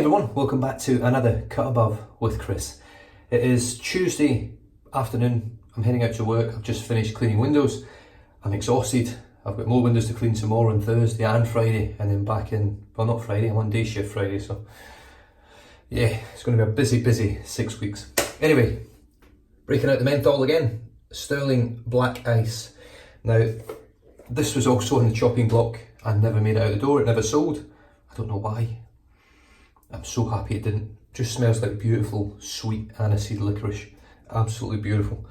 everyone, welcome back to another Cut Above with Chris. It is Tuesday afternoon, I'm heading out to work. I've just finished cleaning windows. I'm exhausted. I've got more windows to clean tomorrow and Thursday and Friday, and then back in, well, not Friday, I'm on day shift Friday, so yeah, it's going to be a busy 6 weeks. Anyway, breaking out the menthol again, Stirling Black Ice. Now, this was also in the chopping block and never made it out the door, it never sold. I don't know why. I'm so happy it didn't. Just smells like beautiful, sweet aniseed licorice. Absolutely beautiful.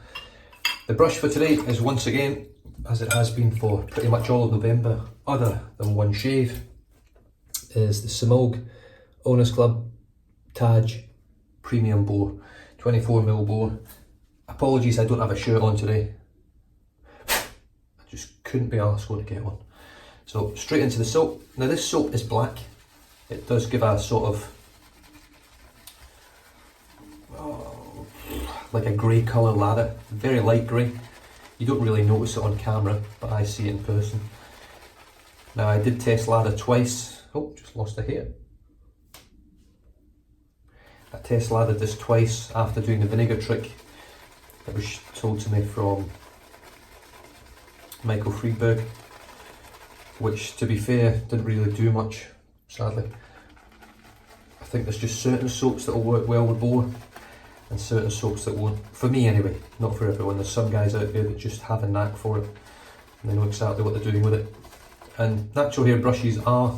The brush for today is once again, as it has been for pretty much all of November, other than one shave, is the Semogue Owners Club Taj Premium Boar, 24mm bore. Apologies, I don't have a shirt on today. I just couldn't be arsed going to get one. So straight into the soap. Now this soap is black. It does give a sort of like a grey colour lather, very light grey. You don't really notice it on camera, but I see it in person. Now I did test lather twice. Oh, just lost a hair. I test lathered this twice after doing the vinegar trick that was told to me from Michael Friedberg, which to be fair didn't really do much, sadly. I think there's just certain soaps that will work well with Boar and certain soaps that won't. For me anyway, not for everyone. There's some guys out there that just have a knack for it and they know exactly what they're doing with it. And natural hair brushes are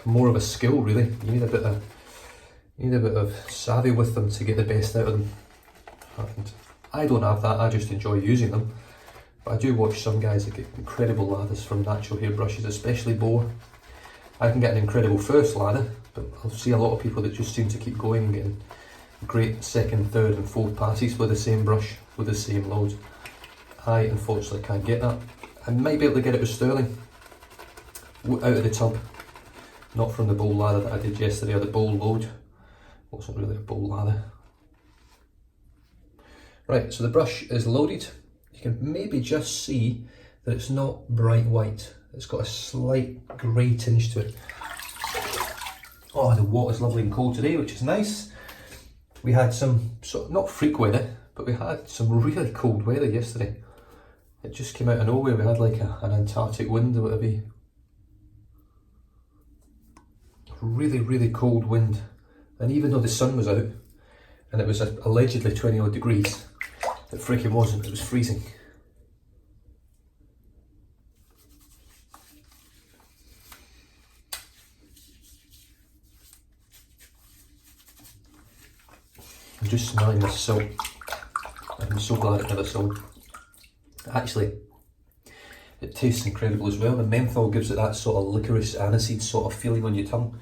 more of a skill really. You need a bit of savvy with them to get the best out of them. And I don't have that, I just enjoy using them. But I do watch some guys that get incredible lathers from natural hair brushes, especially Boar. I can get an incredible first lather, but I'll see a lot of people that just seem to keep going and getting great second, third and fourth passes with the same brush, with the same load. I unfortunately can't get that. I might be able to get it with Stirling, out of the tub, not from the bowl lather that I did yesterday, or the bowl load. Wasn't really a bowl lather. Right, so the brush is loaded. You can maybe just see that it's not bright white. It's got a slight grey tinge to it. Oh, the water's lovely and cold today, which is nice. We had some, sort of, not freak weather, but we had some really cold weather yesterday. It just came out of nowhere. We had like an Antarctic wind or whatever. Really cold wind. And even though the sun was out, and it was allegedly 20 odd degrees, it freaking wasn't, it was freezing. I'm just smelling this soap. I'm so glad it never sold. Actually, it tastes incredible as well. The menthol gives it that sort of licorice aniseed sort of feeling on your tongue.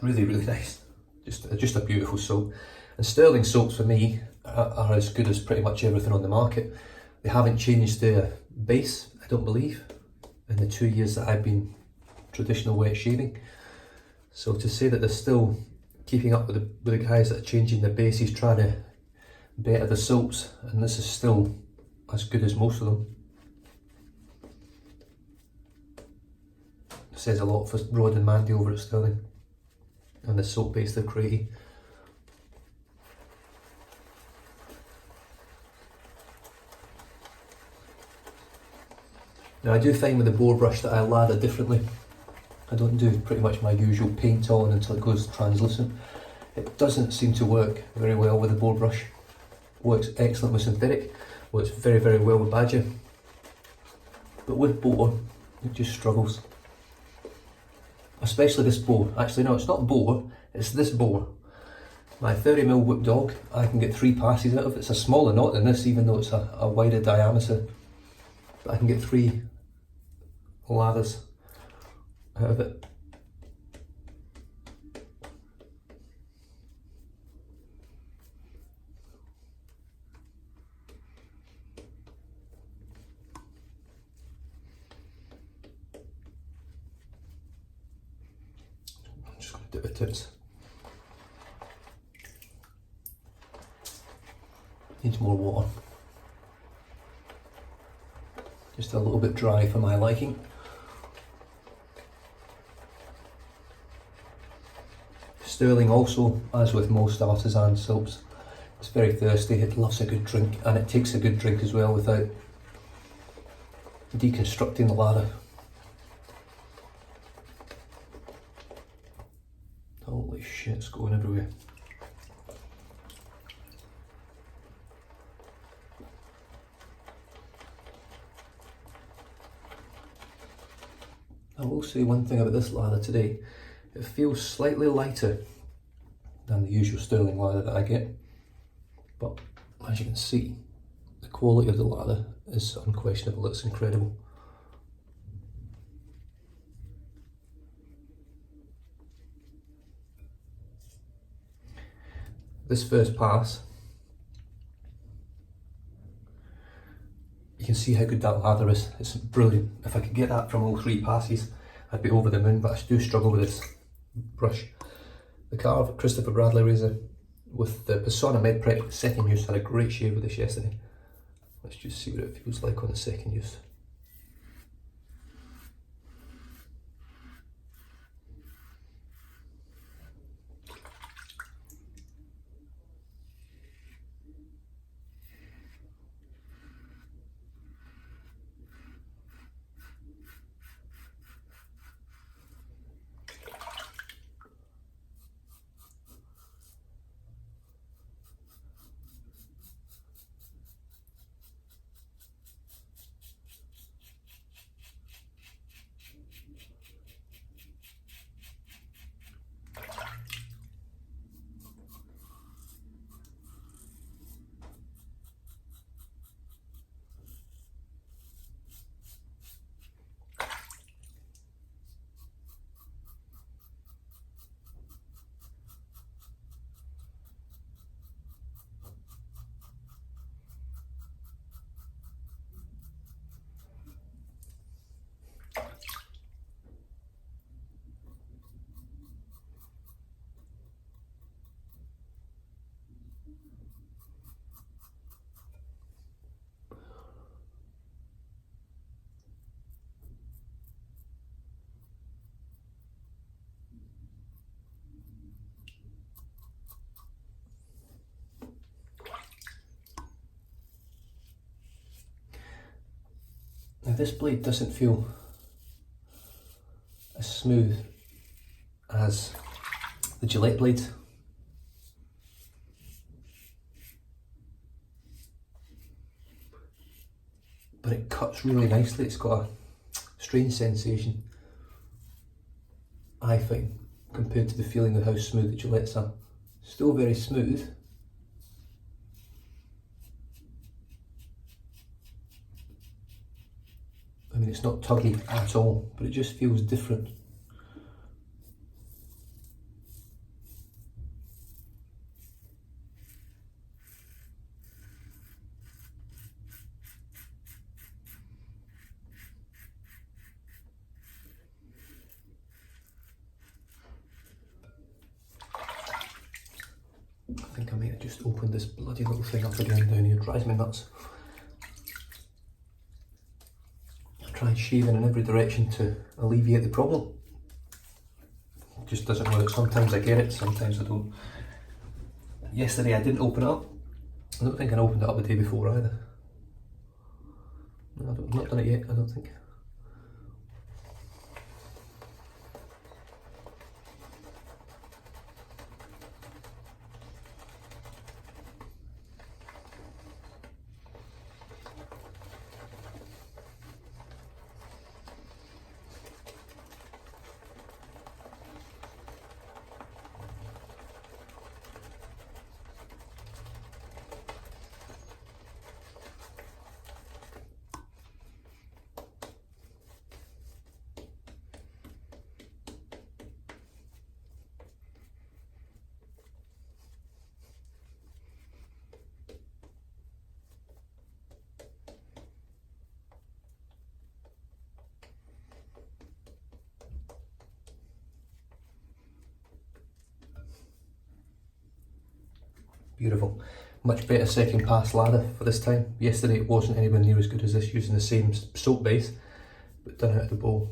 Really nice. Just a beautiful soap. And Stirling soaps for me are as good as pretty much everything on the market. They haven't changed their base, I don't believe, in the 2 years that I've been traditional wet shaving. So to say that they're still keeping up with the guys that are changing their bases, trying to better the soaps, and this is still as good as most of them. It says a lot for Rod and Mandy over at Stirling, and the soap base they're creating. Now I do find with the Boar brush that I lather differently. I don't do pretty much my usual paint on until it goes translucent. It doesn't seem to work very well with the Boar brush. Works excellent with synthetic, works very well with Badger. But with Boar, it just struggles. Especially this Boar. Actually no, it's not Boar, it's this Boar. My 30mm whip dog, I can get 3 passes out of it. It's a smaller knot than this, even though it's a wider diameter. But I can get 3 lathers out of it. I'm just going to dip the tips. Needs more water. Just a little bit dry for my liking. Stirling also, as with most artisan soaps, it's very thirsty, it loves a good drink, and it takes a good drink as well without deconstructing the lather. Holy shit, it's going everywhere. I will say one thing about this lather today, it feels slightly lighter than the usual Stirling lather that I get, but as you can see, the quality of the lather is unquestionable, it's incredible. This first pass, you can see how good that lather is, it's brilliant. If I could get that from all 3 passes, I'd be over the moon, but I do struggle with this brush. The Karve Christopher Bradley razor with the Persona Med Prep second use had a great shave with this yesterday. Let's just see what it feels like on the second use. Now this blade doesn't feel as smooth as the Gillette blade, but it cuts really nicely. It's got a strange sensation, I find, compared to the feeling of how smooth the Gillettes are. Still very smooth, I mean, it's not tuggy at all, but it just feels different. I think I may have just opened this bloody little thing up again down here, it drives me nuts. Try shaving in every direction to alleviate the problem. It just doesn't work. Sometimes I get it, sometimes I don't. Yesterday I didn't open it up. I don't think I opened it up the day before either. No, I've not done it yet, I don't think. Beautiful. Much better second pass lather for this time. Yesterday it wasn't anywhere near as good as this, using the same soap base, but done out of the bowl.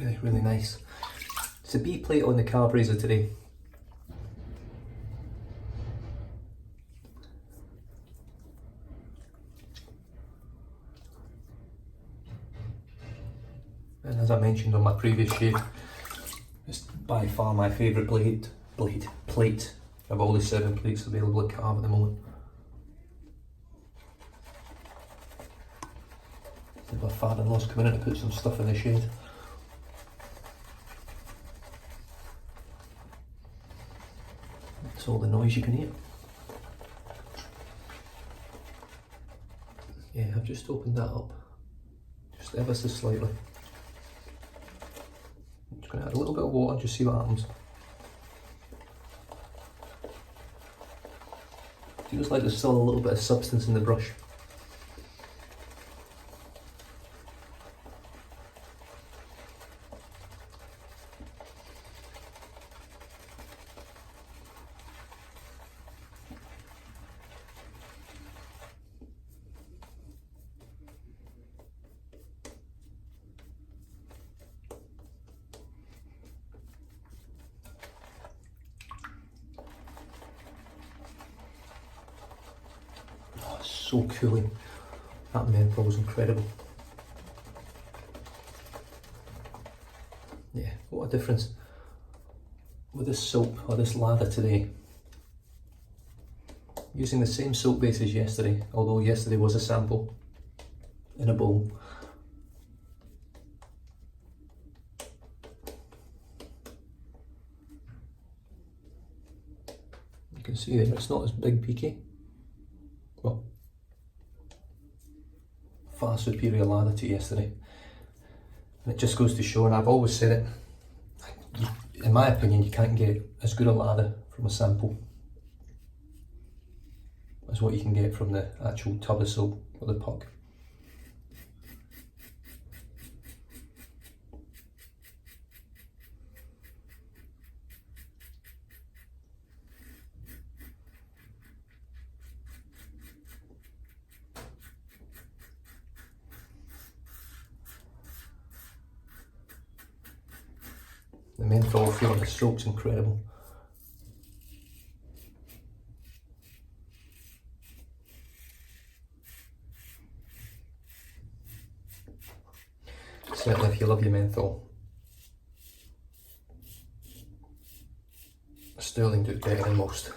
Really, really nice. It's a B plate on the Karve razor today. And as I mentioned on my previous shave, it's by far my favourite plate of all the 7 plates available at Karve at the moment. If my father-in-law's coming in to put some stuff in the shed. That's all the noise you can hear. Yeah, I've just opened that up, just ever so slightly. I'm just going to add a little bit of water, just see what happens. Feels like there's still a little bit of substance in the brush. So cooling. That menthol is incredible. Yeah, what a difference with this soap or this lather today. Using the same soap base as yesterday, although yesterday was a sample in a bowl. You can see there, it's not as big peaky. Well, far superior lather to yesterday, and it just goes to show, and I've always said it, in my opinion you can't get as good a lather from a sample as what you can get from the actual tub of soap or the puck. The menthol feel of the soap's incredible. Certainly if you love your menthol, Stirling do it better than most.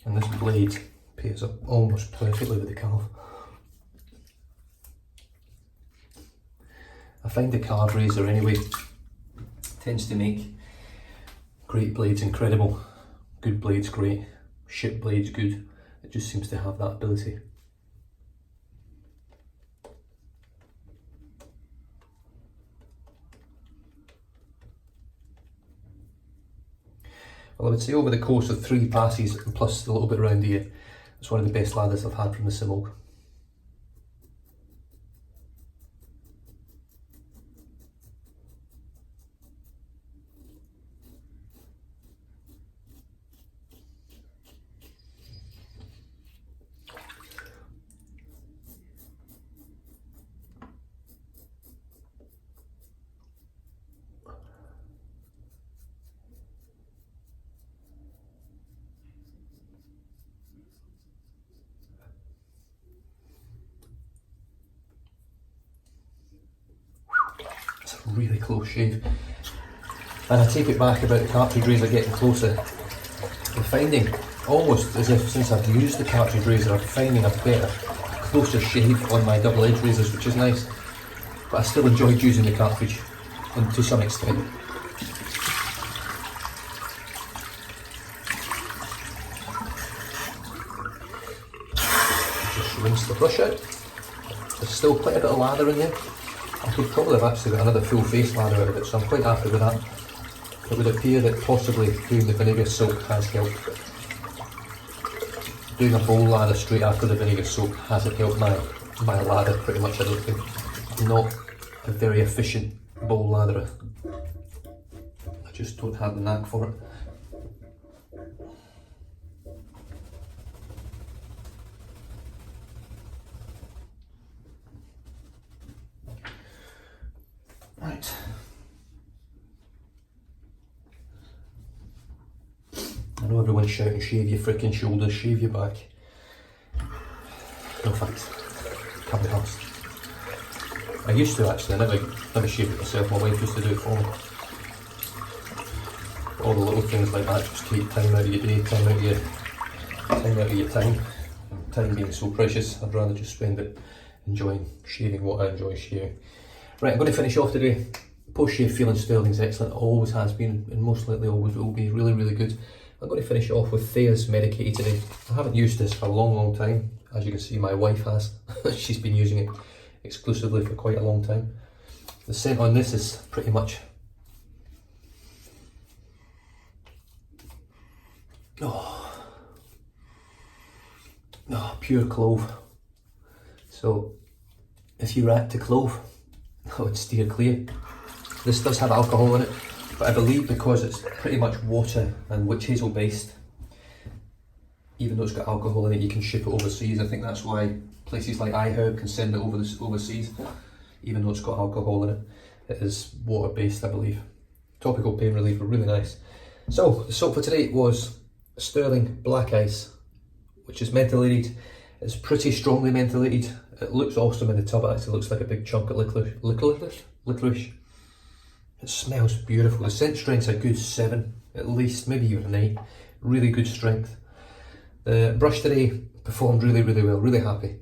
And this blade pairs up almost perfectly with the Karve. I find the Karve razor anyway tends to make great blades incredible, good blades great, shit blades good. It just seems to have that ability. Well, I would say over the course of 3 passes and plus a little bit around here, it's one of the best lathers I've had from the Semogue. Really close shave, and I take it back about the cartridge razor getting closer. I'm finding almost as if since I've used the cartridge razor I'm finding a better, closer shave on my double edge razors, which is nice, but I still enjoyed using the cartridge, and to some extent. brush out. There's still quite a bit of lather in there. I could probably have actually got another full face lather out of it, so I'm quite happy with that. It would appear that possibly doing the vinegar soak has helped. Doing a bowl lather straight after the vinegar soak hasn't helped my lather pretty much, I don't think. I'm not a very efficient bowl latherer. I just don't have the knack for it. Right. I know everyone's shouting, shave your freaking shoulders, shave your back. No thanks. Can't be arsed. I used to actually, I never shaved it myself, my wife used to do it for me. But all the little things like that just take time out of your day, time out of your time. Time being so precious, I'd rather just spend it enjoying shaving what I enjoy shaving. Right, I'm going to finish off today. Post-shave feeling Stirling's excellent, always has been, and most likely always will be, really, really good. I'm going to finish off with Thea's Medicated today. I haven't used this for a long, long time. As you can see, my wife has. She's been using it exclusively for quite a long time. The scent on this is pretty much... pure clove. So, if you react to clove, I would steer clear. This does have alcohol in it, but I believe because it's pretty much water and witch hazel based, even though it's got alcohol in it, you can ship it overseas. I think that's why places like iHerb can send it overseas, even though it's got alcohol in it. It is water based, I believe. Topical pain reliever, really nice. So, the soap for today was Stirling Black Ice, which is mentholated. It's pretty strongly mentholated. It looks awesome in the tub. It actually looks like a big chunk of licorice. It smells beautiful. The scent strength's a good 7, at least, maybe even an 8. Really good strength. The brush today performed really, really well, really happy.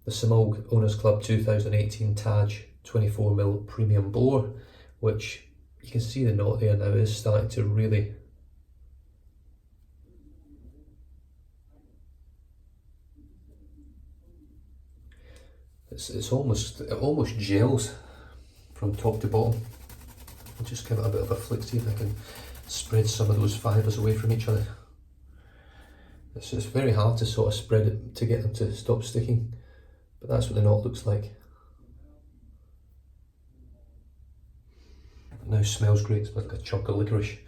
The Semogue Owners Club 2018 Taj 24mm Premium Boar, which you can see the knot there now is starting to really... It almost gels from top to bottom. I'll just give it a bit of a flick, see if I can spread some of those fibres away from each other. It's very hard to sort of spread it to get them to stop sticking, but that's what the knot looks like. It now smells great, it smells like a chunk of licorice.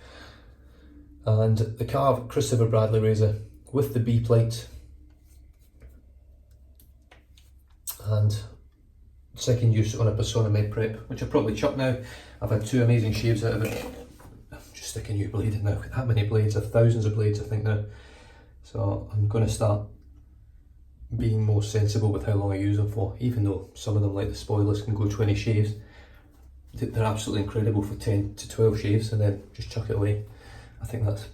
And the Karve Christopher Bradley razor with the B plate. And second use on a Persona Med Prep, which I've probably chucked now. I've had 2 amazing shaves out of it. I'm just sticking a new blade in now. With that many blades, I've thousands of blades I think now. So I'm going to start being more sensible with how long I use them for, even though some of them, like the spoilers, can go 20 shaves. They're absolutely incredible for 10 to 12 shaves and then just chuck it away. I think that's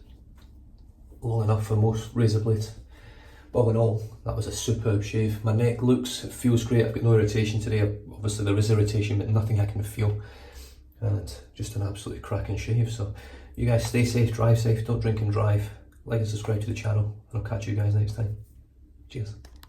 long enough for most razor blades. All in all, that was a superb shave. My neck it feels great. I've got no irritation today. Obviously there is irritation, but nothing I can feel. And just an absolutely cracking shave. So you guys stay safe, drive safe, don't drink and drive. Like and subscribe to the channel, and I'll catch you guys next time. Cheers.